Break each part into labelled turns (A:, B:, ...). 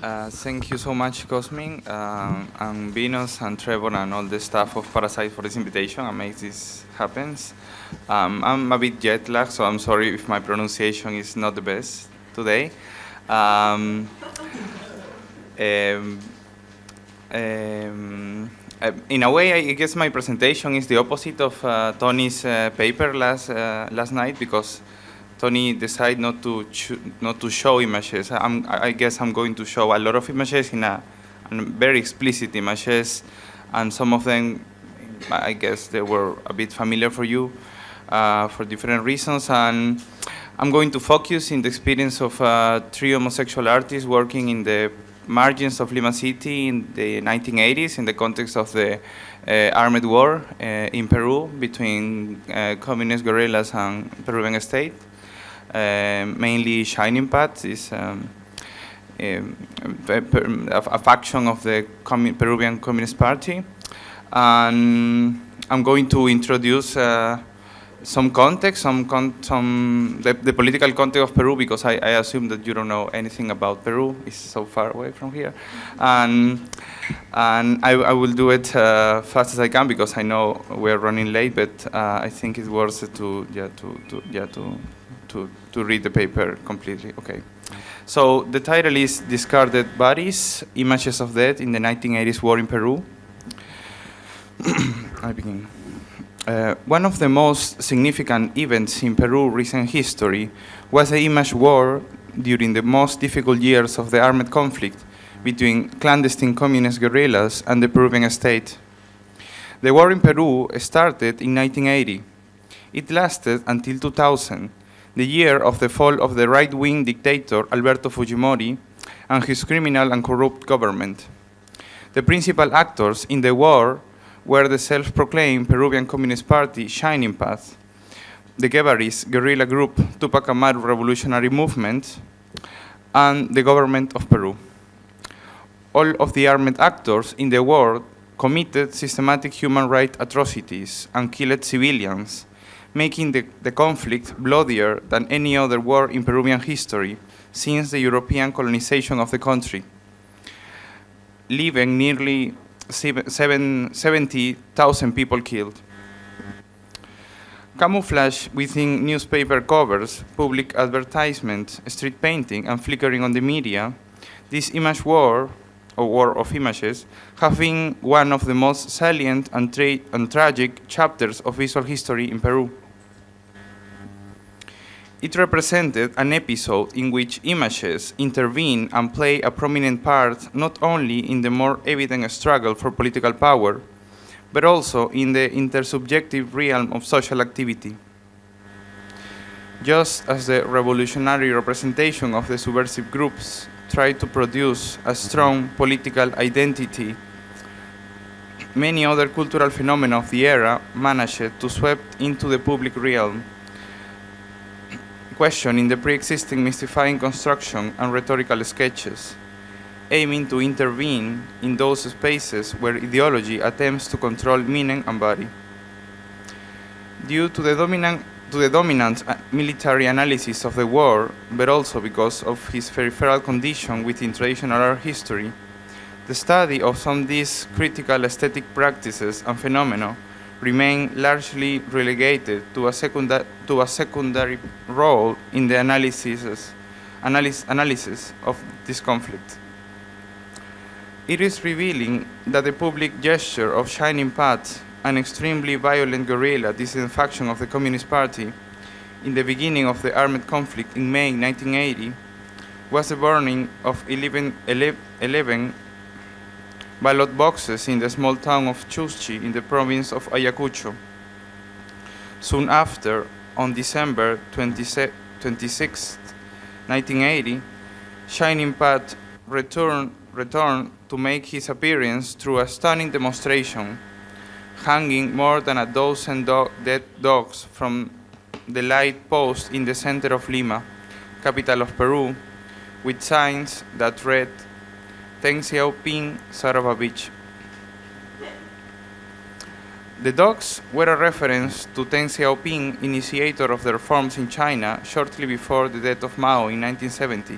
A: Thank you so much, Cosmin, and Venus and Trevor and all the staff of Parasite for this invitation and make this happen. I'm a bit jet lagged, so I'm sorry if my pronunciation is not the best today. Um, um, in a way, I guess my presentation is the opposite of Tony's paper last night because Tony decided not to show images. I guess I'm going to show a lot of images and very explicit images, and some of them, I guess, they were a bit familiar for you for different reasons. And I'm going to focus in the experience of three homosexual artists working in the margins of Lima City in the 1980s in the context of the armed war in Peru between communist guerrillas and Peruvian state. Mainly Shining Path is a faction of the Peruvian Communist Party. And I'm going to introduce some context, the political context of Peru, because I assume that you don't know anything about Peru. It's so far away from here. And I will do it fast as I can because I know we're running late, but I think it's worth it to read the paper completely. Okay. So the title is Discarded Bodies, Images of Death in the 1980s War in Peru. I begin. One of the most significant events in Peru's recent history was the image war during the most difficult years of the armed conflict between clandestine communist guerrillas and the Peruvian state. The war in Peru started in 1980. It lasted until 2000, the year of the fall of the right-wing dictator Alberto Fujimori and his criminal and corrupt government. The principal actors in the war were the self-proclaimed Peruvian Communist Party Shining Path, the Guevarist guerrilla group Tupac Amaru Revolutionary Movement, and the government of Peru. All of the armed actors in the war committed systematic human rights atrocities and killed civilians, making the conflict bloodier than any other war in Peruvian history since the European colonization of the country, leaving nearly 70,000 people killed. Camouflaged within newspaper covers, public advertisements, street painting, and flickering on the media, this image war, or war of images, have been one of the most salient and tragic chapters of visual history in Peru. It represented an episode in which images intervene and play a prominent part not only in the more evident struggle for political power, but also in the intersubjective realm of social activity. Just as the revolutionary representation of the subversive groups tried to produce a strong political identity, many other cultural phenomena of the era managed to sweep into the public realm, questioning the pre-existing mystifying construction and rhetorical sketches, aiming to intervene in those spaces where ideology attempts to control meaning and body. Due to the dominant military analysis of the war, but also because of his peripheral condition within traditional art history, the study of some of these critical aesthetic practices and phenomena remain largely relegated to a secondary role in the analysis of this conflict. It is revealing that the public gesture of Shining Path, an extremely violent guerrilla dissident faction of the Communist Party, in the beginning of the armed conflict in May 1980, was the burning of 11 ballot boxes in the small town of Chuschi in the province of Ayacucho. Soon after, on December 26, 1980, Shining Path returned to make his appearance through a stunning demonstration, hanging more than a dozen dead dogs from the light post in the center of Lima, capital of Peru, with signs that read, Deng Xiaoping, Saravavich. The dogs were a reference to Deng Xiaoping, initiator of the reforms in China shortly before the death of Mao in 1970,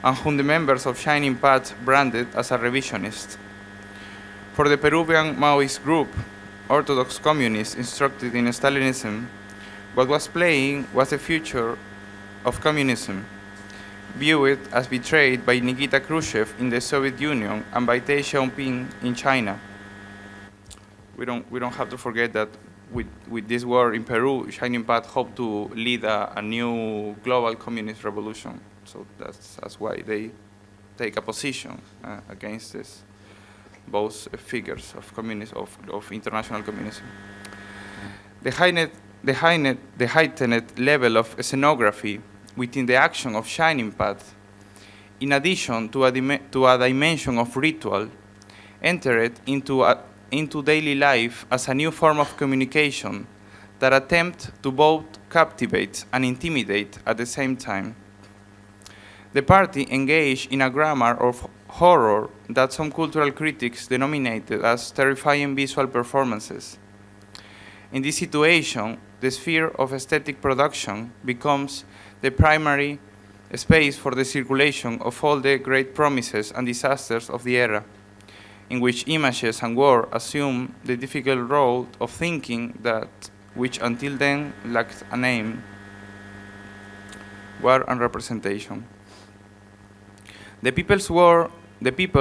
A: and whom the members of Shining Path branded as a revisionist. For the Peruvian Maoist group, Orthodox communists instructed in Stalinism, what was playing was the future of communism, viewed as betrayed by Nikita Khrushchev in the Soviet Union and by Deng Xiaoping in China. We don't have to forget that with this war in Peru, Shining Path hoped to lead a new global communist revolution. So that's why they take a position against this, both figures of communism, of international communism. The heightened level of scenography within the action of Shining Path, in addition to a dimension of ritual, entered into daily life as a new form of communication that attempt to both captivate and intimidate at the same time. The party engaged in a grammar of horror that some cultural critics denominated as terrifying visual performances. In this situation, the sphere of aesthetic production becomes the primary space for the circulation of all the great promises and disasters of the era, in which images and word assume the difficult role of thinking that which until then lacked a name, word and representation. The People's War declared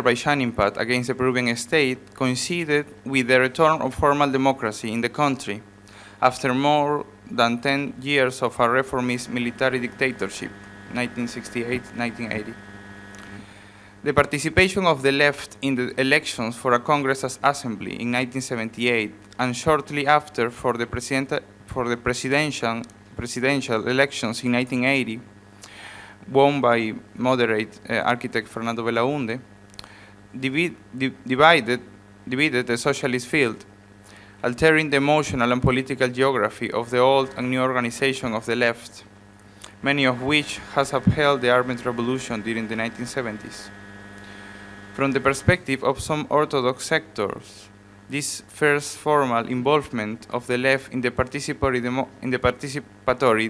A: by Shining Path against the Peruvian state coincided with the return of formal democracy in the country after more than 10 years of a reformist military dictatorship, 1968-1980. The participation of the left in the elections for a Congress Assembly in 1978 and shortly after for the presidential elections in 1980, won by moderate architect Fernando Belaunde, divided the socialist field, altering the emotional and political geography of the old and new organization of the left, many of which has upheld the armed revolution during the 1970s. From the perspective of some orthodox sectors, this first formal involvement of the left in the participatory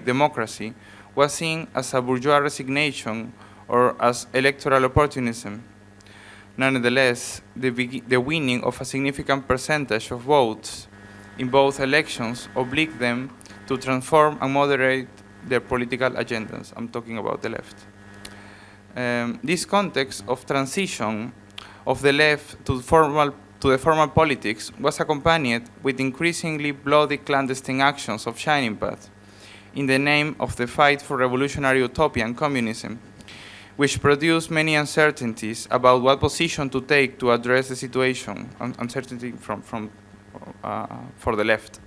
A: democracy was seen as a bourgeois resignation or as electoral opportunism. Nonetheless, the winning of a significant percentage of votes in both elections obliged them to transform and moderate their political agendas. I'm talking about the left. This context of transition of the left to the formal politics was accompanied with increasingly bloody clandestine actions of Shining Path in the name of the fight for revolutionary utopia and communism, which produced many uncertainties about what position to take to address the situation, uncertainty for the left.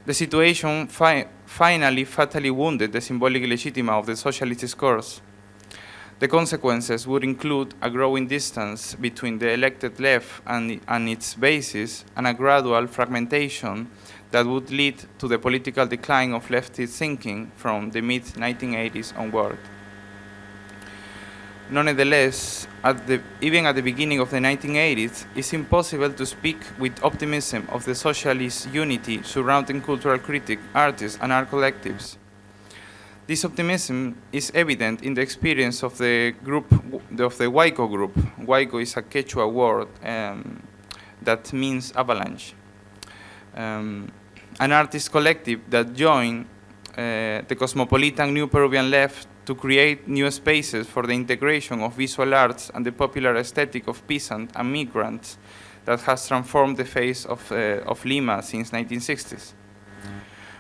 A: The situation finally fatally wounded the symbolic legitimacy of the socialist discourse. The consequences would include a growing distance between the elected left and its basis, and a gradual fragmentation that would lead to the political decline of leftist thinking from the mid-1980s onward. Nonetheless, even at the beginning of the 1980s, it's impossible to speak with optimism of the socialist unity surrounding cultural critics, artists, and art collectives. This optimism is evident in the experience of the Huayco group. Huayco is a Quechua word that means avalanche. An artist collective that joined the cosmopolitan New Peruvian left to create new spaces for the integration of visual arts and the popular aesthetic of peasants and migrants that has transformed the face of Lima since 1960s.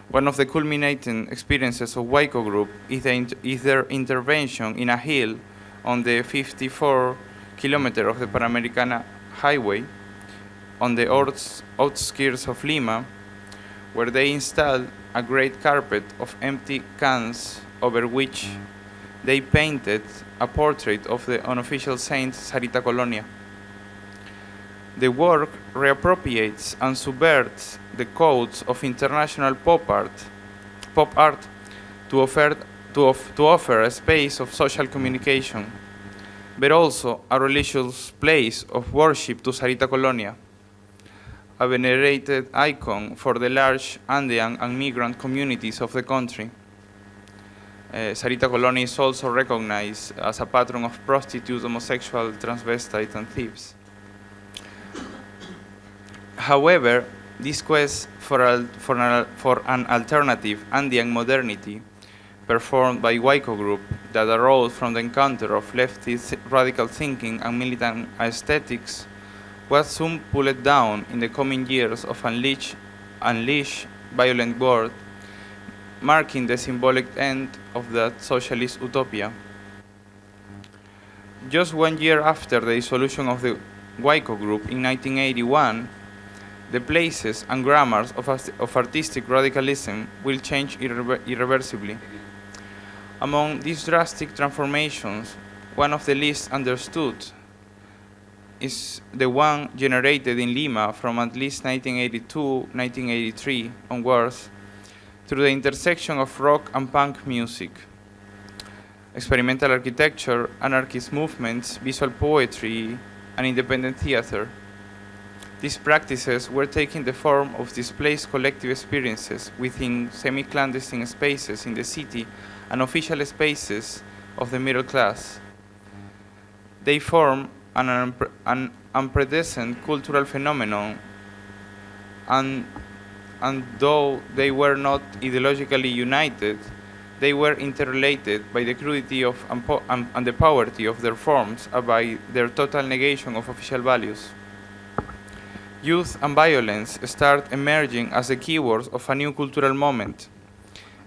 A: One of the culminating experiences of Huayco Group is their intervention in a hill on the 54-kilometer of the Panamericana Highway on the outskirts of Lima, where they installed a great carpet of empty cans over which they painted a portrait of the unofficial saint Sarita Colonia. The work reappropriates and subverts the codes of international pop art to offer a space of social communication, but also a religious place of worship to Sarita Colonia, a venerated icon for the large Andean and migrant communities of the country. Sarita Coloni is also recognized as a patron of prostitutes, homosexual, transvestites, and thieves. However, this quest for an alternative Andean modernity, performed by Waiko Group, that arose from the encounter of leftist radical thinking and militant aesthetics, was soon pulled down in the coming years of unleashed violent war, marking the symbolic end of that socialist utopia. Just 1 year after the dissolution of the Waiko Group in 1981, the places and grammars of artistic radicalism will change irreversibly. Among these drastic transformations, one of the least understood is the one generated in Lima from at least 1982-1983 onwards through the intersection of rock and punk music, experimental architecture, anarchist movements, visual poetry, and independent theater. These practices were taking the form of displaced collective experiences within semi-clandestine spaces in the city and official spaces of the middle class. They form an unprecedented cultural phenomenon, and though they were not ideologically united, they were interrelated by the crudity of and the poverty of their forms and by their total negation of official values. Youth and violence start emerging as the keywords of a new cultural moment,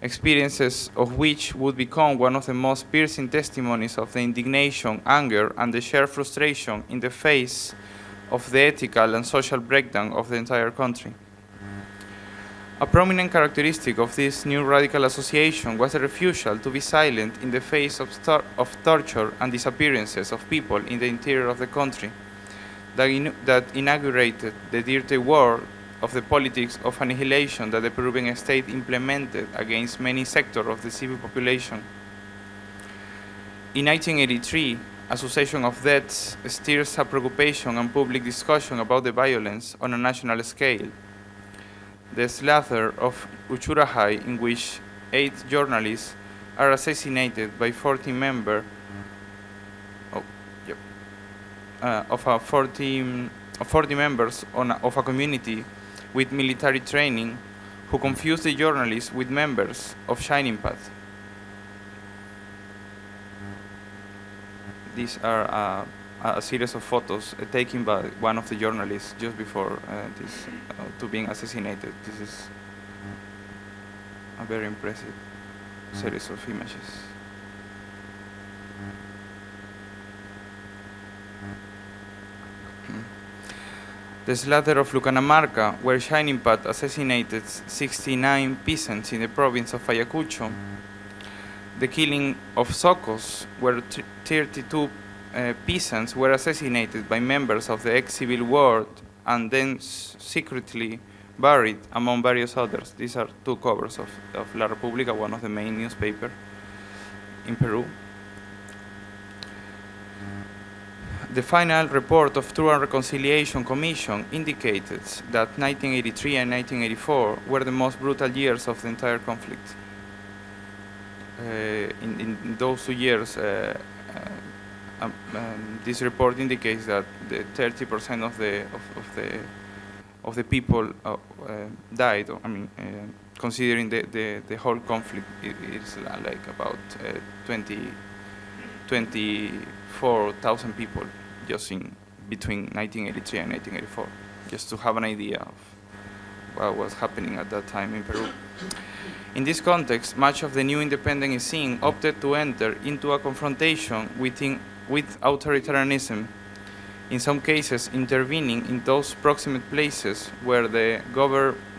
A: experiences of which would become one of the most piercing testimonies of the indignation, anger, and the shared frustration in the face of the ethical and social breakdown of the entire country. A prominent characteristic of this new radical association was the refusal to be silent in the face of torture and disappearances of people in the interior of the country that inaugurated the dirty war of the politics of annihilation that the Peruvian state implemented against many sectors of the civil population. In 1983, a succession of deaths stirs up preoccupation and public discussion about the violence on a national scale. The slaughter of Uchurahai, in which 8 journalists are assassinated by 40 members of 40 members of a community with military training who confused the journalists with members of Shining Path. These are a series of photos taken by one of the journalists just before to being assassinated. This is a very impressive series of images. The slaughter of Lucanamarca, where Shining Path assassinated 69 peasants in the province of Ayacucho. The killing of Socos, where 32 peasants were assassinated by members of the ex-civil war and then secretly buried, among various others. These are 2 covers of La República, one of the main newspapers in Peru. The final report of Truth and Reconciliation Commission indicated that 1983 and 1984 were the most brutal years of the entire conflict. In those 2 years, this report indicates that 30% of the people died. I mean, considering the whole conflict, it's like about 24,000 people just in between 1983 and 1984, just to have an idea of what was happening at that time in Peru. In this context, much of the new independent scene opted to enter into a confrontation with authoritarianism, in some cases intervening in those proximate places where the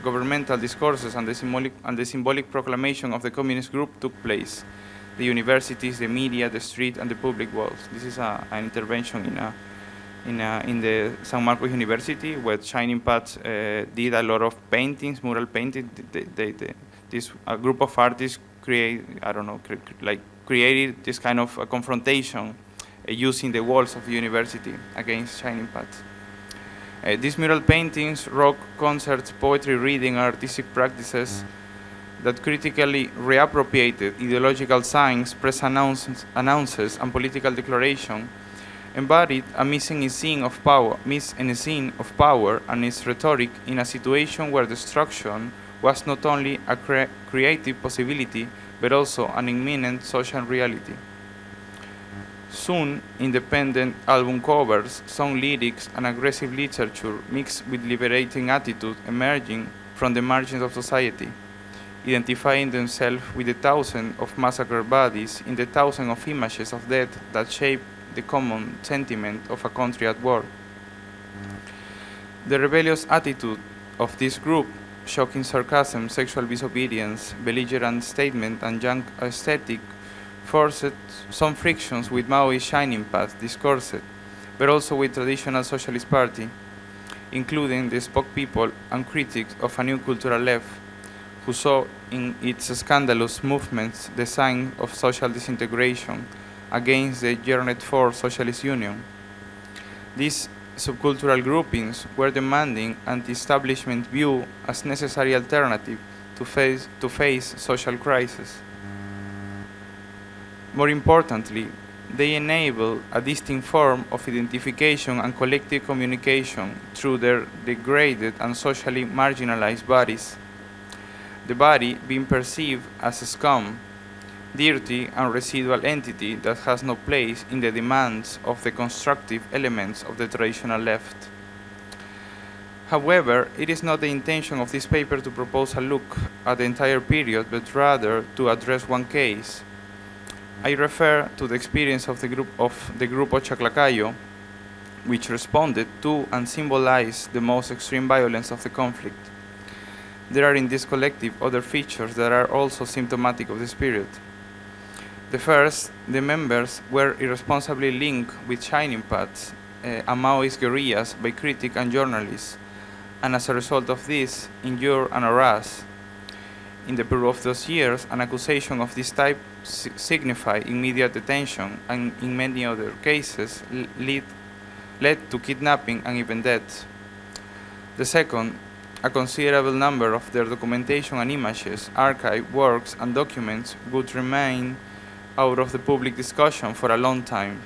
A: governmental discourses and the symbolic proclamation of the communist group took place: the universities, the media, the street, and the public walls. This is an intervention in the San Marcos University, where Shining Path did a lot of paintings, mural paintings. A group of artists created this kind of a confrontation using the walls of the university against Shining Path. These mural paintings, rock concerts, poetry reading, and artistic practices that critically reappropriated ideological signs, press announces, and political declaration embodied a mise-en-scene of power and its rhetoric in a situation where destruction was not only a creative possibility but also an imminent social reality. Soon, independent album covers, song lyrics, and aggressive literature mixed with liberating attitude emerging from the margins of society, identifying themselves with the thousands of massacred bodies in the thousands of images of death that shape the common sentiment of a country at war. The rebellious attitude of this group, shocking sarcasm, sexual disobedience, belligerent statement, and junk aesthetic, forced some frictions with Maoist shining path discursive, but also with traditional socialist party, including the spokespeople and critics of a new cultural left, who saw in its scandalous movements the sign of social disintegration against the yearned for socialist union. These subcultural groupings were demanding anti-establishment view as necessary alternative to face social crisis. More importantly, they enable a distinct form of identification and collective communication through their degraded and socially marginalized bodies. The body being perceived as a scum, dirty and residual entity that has no place in the demands of the constructive elements of the traditional left. However, it is not the intention of this paper to propose a look at the entire period, but rather to address one case. I refer to the experience of the Grupo Chaclacayo, which responded to and symbolized the most extreme violence of the conflict. There are in this collective other features that are also symptomatic of this period. The first, the members were irresponsibly linked with Shining Paths, and Maoist guerrillas by critics and journalists, and as a result of this, injured and harassed. In the period of those years, an accusation of this type signified immediate detention, and in many other cases led to kidnapping and even death. The second, a considerable number of their documentation and images, archive, works, and documents would remain out of the public discussion for a long time,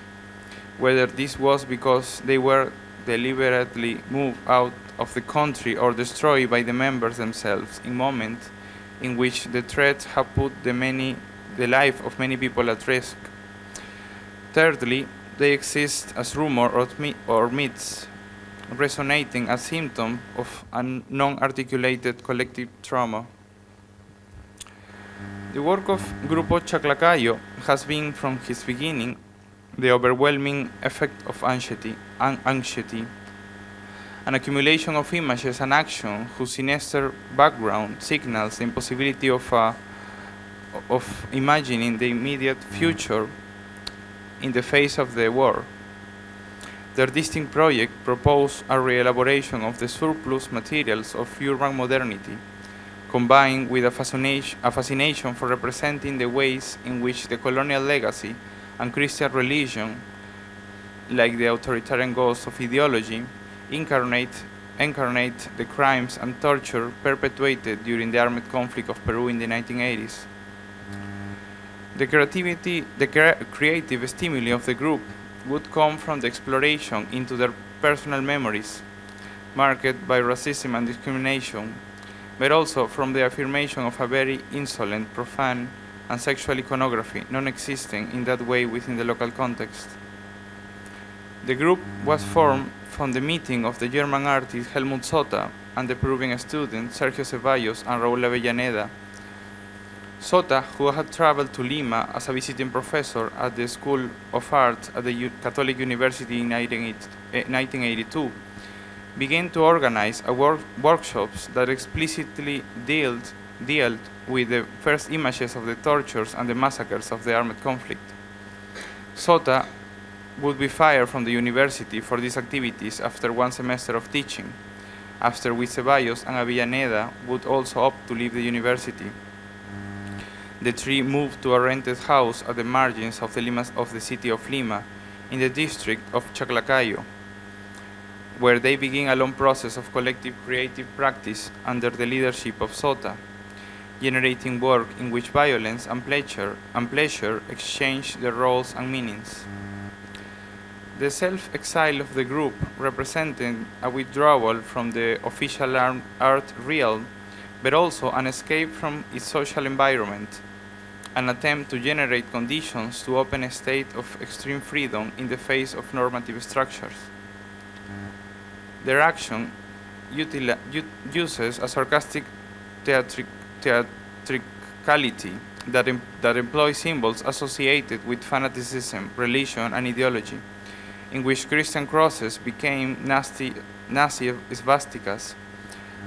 A: whether this was because they were deliberately moved out of the country or destroyed by the members themselves in moments in which the threats have put the life of many people at risk. Thirdly, they exist as rumor or myths, resonating as symptom of a non-articulated collective trauma. The work of Grupo Chaclacayo has been from its beginning the overwhelming effect of anxiety, an accumulation of images and action whose sinister background signals the impossibility of imagining the immediate future in the face of the war. Their distinct project proposed a re-elaboration of the surplus materials of urban modernity, combined with a fascination for representing the ways in which the colonial legacy and Christian religion, like the authoritarian ghosts of ideology, incarnate the crimes and torture perpetuated during the armed conflict of Peru in the 1980s. The creative stimuli of the group would come from the exploration into their personal memories, marked by racism and discrimination, but also from the affirmation of a very insolent, profane, and sexual iconography non-existing in that way within the local context. The group was formed from the meeting of the German artist Helmut Sota and the Peruvian student Sergio Ceballos and Raúl Avellaneda. Sota, who had traveled to Lima as a visiting professor at the School of Arts at the Catholic University in 1982, began to organize workshops that explicitly dealt with the first images of the tortures and the massacres of the armed conflict. Sota would be fired from the university for these activities after one semester of teaching, after which Ceballos and Avellaneda would also opt to leave the university. The three moved to a rented house at the margins of the city of Lima, in the district of Chaclacayo, where they began a long process of collective creative practice under the leadership of Sota. generating work in which violence and pleasure exchange their roles and meanings. The self-exile of the group represented a withdrawal from the official art realm, but also an escape from its social environment, an attempt to generate conditions to open a state of extreme freedom in the face of normative structures. Their action uses a sarcastic theatricality that employs symbols associated with fanaticism, religion, and ideology, in which Christian crosses became Nazi swastikas,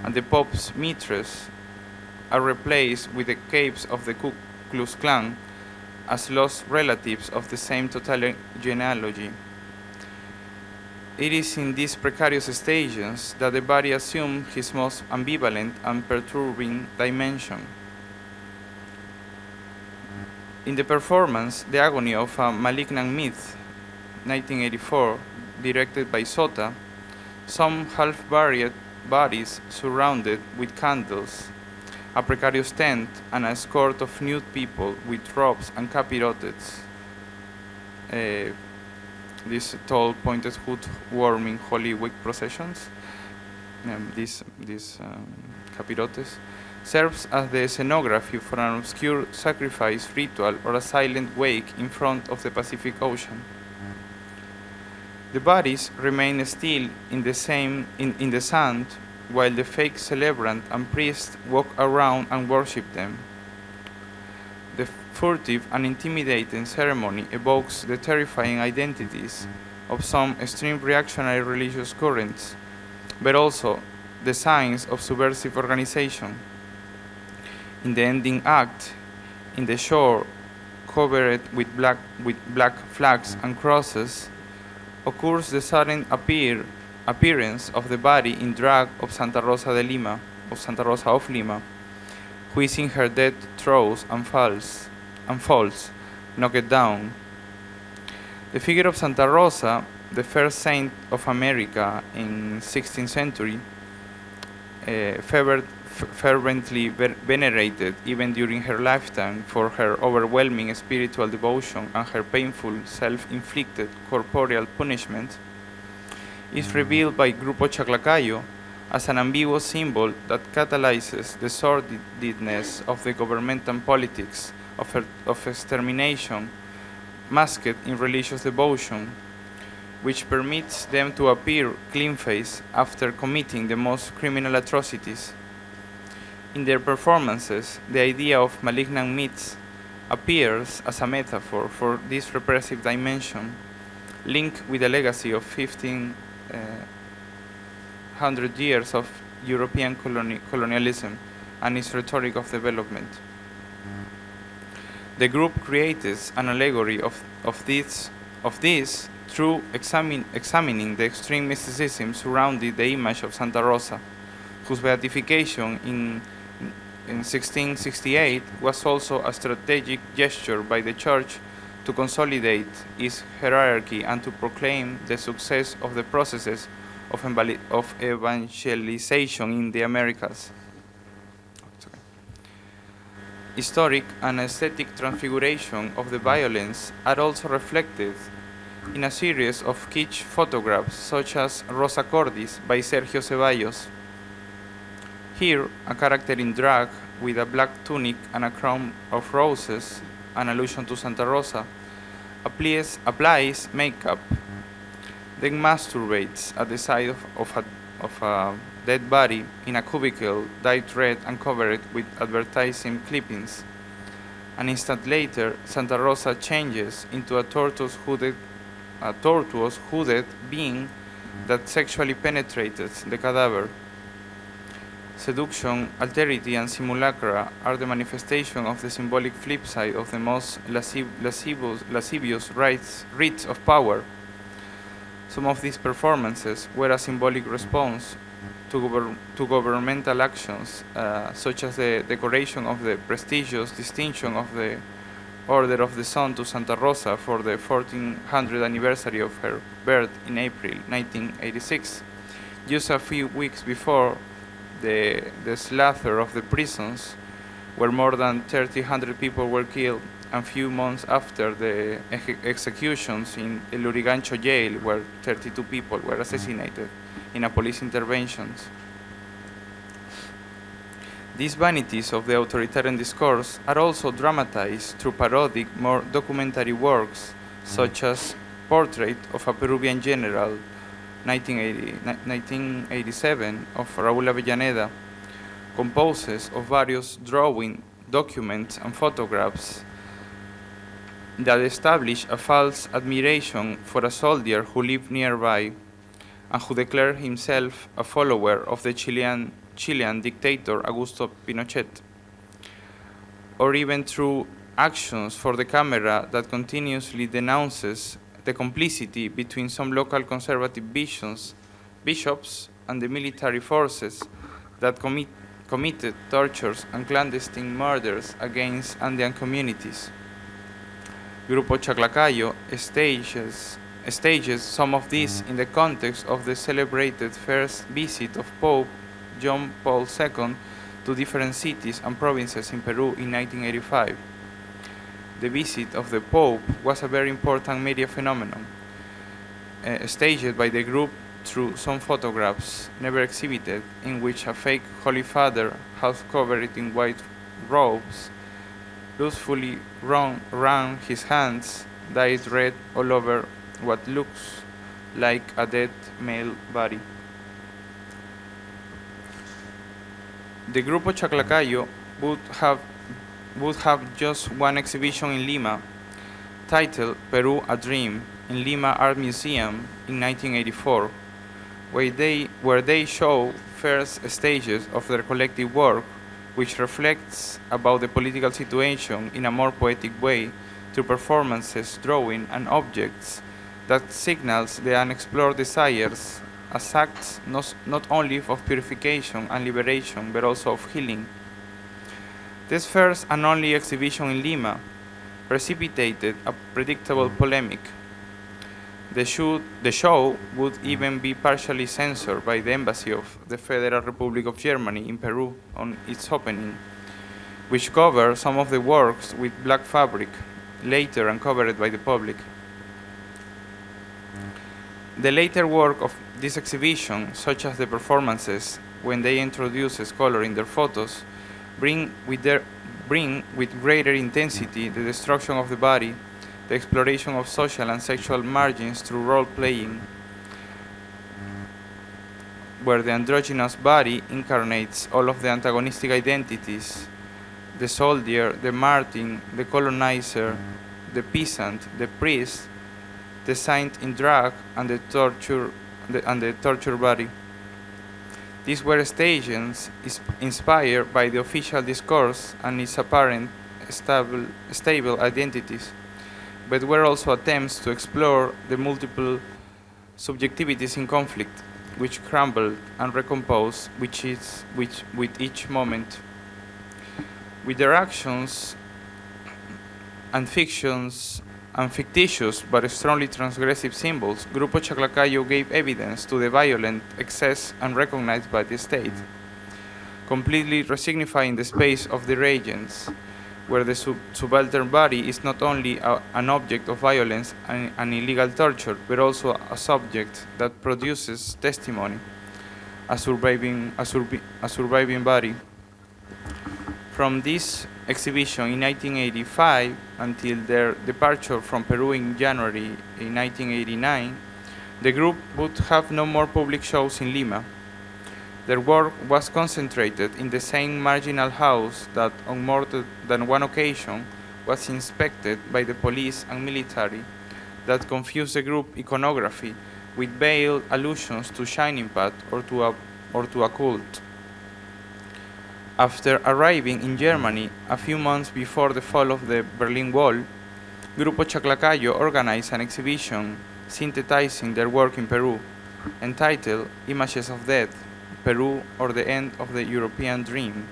A: and the Pope's mitres are replaced with the capes of the Ku Klux Klan as lost relatives of the same total genealogy. It is in these precarious stages that the body assumes his most ambivalent and perturbing dimension. In the performance, The Agony of a Malignant Myth, 1984, directed by Sota, some half-buried bodies surrounded with candles, a precarious tent, and a escort of nude people with robes and capirotes. These tall pointed hood warming Holy Week processions, these capirotes, serves as the scenography for an obscure sacrifice ritual or a silent wake in front of the Pacific Ocean. The bodies remain still in the sand, while the fake celebrant and priest walk around and worship them. The furtive and intimidating ceremony evokes the terrifying identities of some extreme reactionary religious currents, but also the signs of subversive organization. In the ending act, in the shore covered with black flags and crosses, occurs the sudden appearance of the body in drag of Santa Rosa of Lima, who is in her death throes and falls, knocked down. The figure of Santa Rosa, the first saint of America in 16th century, fervently venerated even during her lifetime for her overwhelming spiritual devotion and her painful self-inflicted corporeal punishment, is revealed by Grupo Chaclacayo as an ambiguous symbol that catalyzes the sordidness of the governmental politics of extermination masked in religious devotion, which permits them to appear clean-faced after committing the most criminal atrocities. In their performances, the idea of malignant myths appears as a metaphor for this repressive dimension, linked with the legacy of 1500 years of European colonialism and its rhetoric of development. The group creates an allegory of this through examining the extreme mysticism surrounding the image of Santa Rosa, whose beatification in 1668 was also a strategic gesture by the Church to consolidate its hierarchy and to proclaim the success of the processes of evangelization in the Americas. Historic and aesthetic transfiguration of the violence are also reflected in a series of kitsch photographs such as Rosa Cordis by Sergio Ceballos. Here, a character in drag with a black tunic and a crown of roses, an allusion to Santa Rosa, applies makeup, then masturbates at the side of a dead body in a cubicle dyed red and covered with advertising clippings. An instant later, Santa Rosa changes into a tortuous hooded being that sexually penetrates the cadaver. Seduction, alterity, and simulacra are the manifestation of the symbolic flip side of the most lascivious rites of power. Some of these performances were a symbolic response to governmental actions, such as the decoration of the prestigious distinction of the Order of the Sun to Santa Rosa for the 1400th anniversary of her birth in April 1986, just a few weeks before the slaughter of the prisons where more than 1,300 people were killed, and few months after the executions in the Lurigancho jail, where 32 people were assassinated in a police interventions. These vanities of the authoritarian discourse are also dramatized through parodic, more documentary works, such as Portrait of a Peruvian General, 1987, of Raúl Avellaneda, composes of various drawings, documents, and photographs that establish a false admiration for a soldier who lived nearby and who declared himself a follower of the Chilean dictator Augusto Pinochet, or even through actions for the camera that continuously denounces the complicity between some local conservative bishops and the military forces that committed tortures and clandestine murders against Andean communities. Grupo Chaclacayo stages some of this in the context of the celebrated first visit of Pope John Paul II to different cities and provinces in Peru in 1985. The visit of the Pope was a very important media phenomenon, staged by the group through some photographs never exhibited, in which a fake Holy Father, half covered in white robes, lustfully wrung his hands, dyed red all over what looks like a dead male body. The Grupo Chaclacayo would have just one exhibition in Lima, titled Peru a Dream, in Lima Art Museum in 1984, where they show first stages of their collective work, which reflects about the political situation in a more poetic way through performances, drawing, and objects that signals the unexplored desires as acts not only of purification and liberation, but also of healing. This first and only exhibition in Lima precipitated a predictable polemic. The show would even be partially censored by the Embassy of the Federal Republic of Germany in Peru on its opening, which covered some of the works with black fabric, later uncovered by the public. The later work of this exhibition, such as the performances when they introduce color in their photos, bring with greater intensity the destruction of the body, the exploration of social and sexual margins through role-playing, where the androgynous body incarnates all of the antagonistic identities: the soldier, the martyr, the colonizer, the peasant, the priest, the saint in drag, and the torture body. These were stages inspired by the official discourse and its apparent stable identities, but were also attempts to explore the multiple subjectivities in conflict, which crumbled and recomposed with each moment. With their actions and fictions and fictitious but strongly transgressive symbols, Grupo Chaclacayo gave evidence to the violent excess unrecognized by the state, completely resignifying the space of the regents, where the subaltern body is not only an object of violence and illegal torture, but also a subject that produces testimony, a surviving body. From this exhibition in 1985 until their departure from Peru in January in 1989, the group would have no more public shows in Lima. Their work was concentrated in the same marginal house that on more than one occasion was inspected by the police and military that confused the group iconography with veiled allusions to Shining Path or to a cult. After arriving in Germany a few months before the fall of the Berlin Wall, Grupo Chaclacayo organized an exhibition synthesizing their work in Peru, entitled Images of Death, Peru or the End of the European Dream.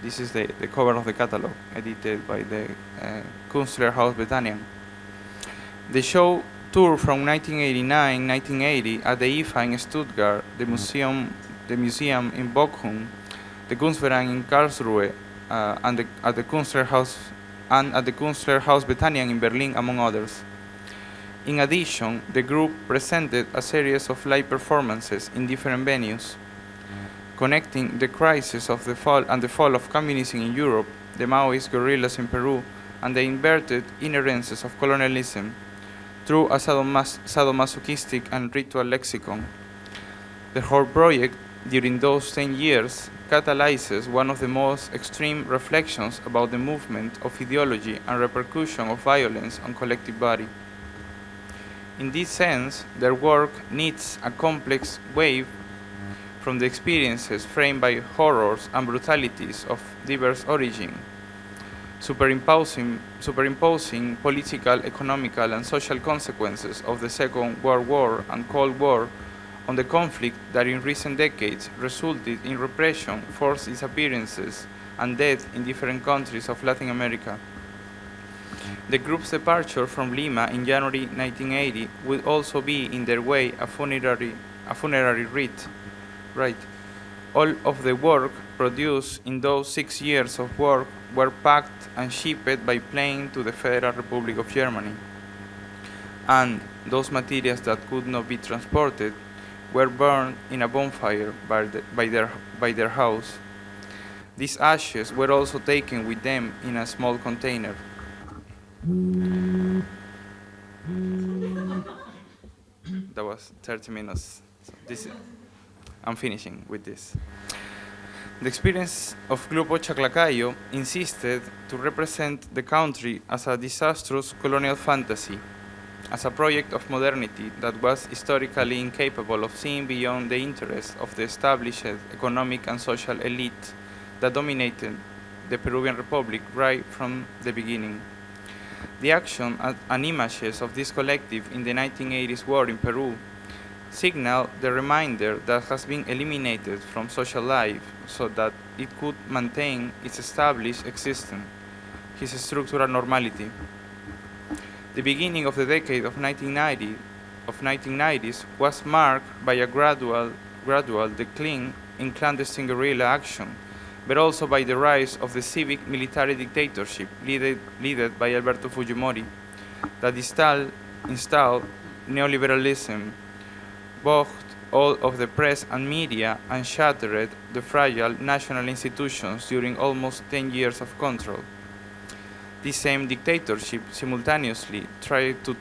A: This is the cover of the catalog, edited by the Kunstlerhaus Bethanien. The show toured from 1989-1980 at the IFA in Stuttgart, the museum in Bochum, the Kunstverein in Karlsruhe, at the Kunstler House and at the Kunstler Haus Bethanien in Berlin, among others. In addition, the group presented a series of live performances in different venues, connecting the crisis of the fall of communism in Europe, the Maoist guerrillas in Peru, and the inverted inerrances of colonialism through a sadomasochistic and ritual lexicon. The whole project, during those 10 years, catalyzes one of the most extreme reflections about the movement of ideology and repercussion of violence on collective body. In this sense, their work needs a complex wave from the experiences framed by horrors and brutalities of diverse origin, superimposing political, economical, and social consequences of the Second World War and Cold War on the conflict that in recent decades resulted in repression, forced disappearances, and death in different countries of Latin America. The group's departure from Lima in January 1980 would also be, in their way, a funerary rite. Right. All of the work produced in those 6 years of work were packed and shipped by plane to the Federal Republic of Germany. And those materials that could not be transported were burned in a bonfire by their house. These ashes were also taken with them in a small container. That was 30 minutes. So I'm finishing with this. The experience of Grupo Chaclacayo insisted to represent the country as a disastrous colonial fantasy, as a project of modernity that was historically incapable of seeing beyond the interests of the established economic and social elite that dominated the Peruvian Republic right from the beginning. The action and images of this collective in the 1980s war in Peru signal the reminder that has been eliminated from social life so that it could maintain its established existence, its structural normality. The beginning of the decade of 1990s was marked by a gradual decline in clandestine guerrilla action, but also by the rise of the civic military dictatorship led by Alberto Fujimori that installed neoliberalism, bogged all of the press and media, and shattered the fragile national institutions during almost 10 years of control. This same dictatorship simultaneously tried to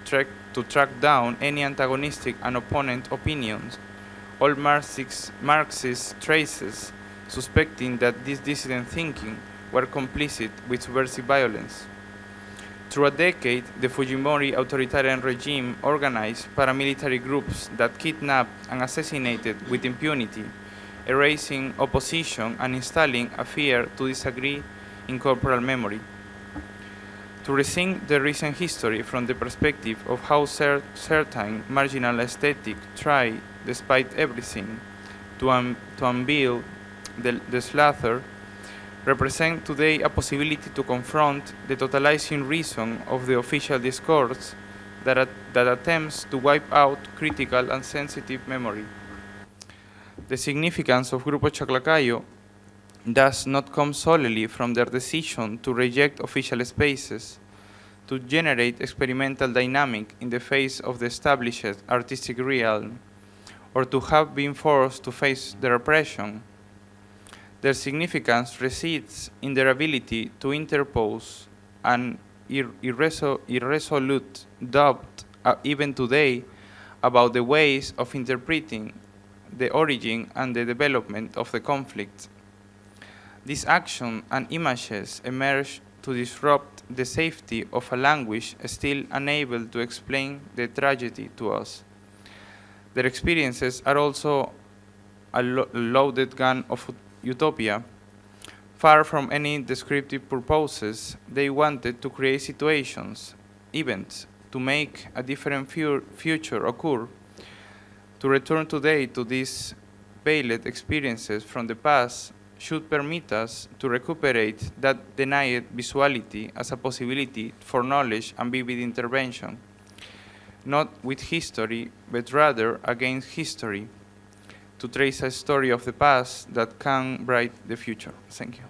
A: track down any antagonistic and opponent opinions, all Marxist traces, suspecting that this dissident thinking were complicit with subversive violence. Through a decade, the Fujimori authoritarian regime organized paramilitary groups that kidnapped and assassinated with impunity, erasing opposition and installing a fear to disagree in corporal memory. To rethink the recent history from the perspective of how certain marginal aesthetic try, despite everything, to unveil the slaughter, represent today a possibility to confront the totalizing reason of the official discourse that attempts to wipe out critical and sensitive memory. The significance of Grupo Chaclacayo does not come solely from their decision to reject official spaces, to generate experimental dynamic in the face of the established artistic realm, or to have been forced to face the repression. Their significance resides in their ability to interpose an irresolute doubt, even today, about the ways of interpreting the origin and the development of the conflict. This action and images emerge to disrupt the safety of a language still unable to explain the tragedy to us. Their experiences are also a loaded gun of utopia. Far from any descriptive purposes, they wanted to create situations, events, to make a different future occur. To return today to these veiled experiences from the past should permit us to recuperate that denied visuality as a possibility for knowledge and vivid intervention, not with history, but rather against history, to trace a story of the past that can bright the future. Thank you.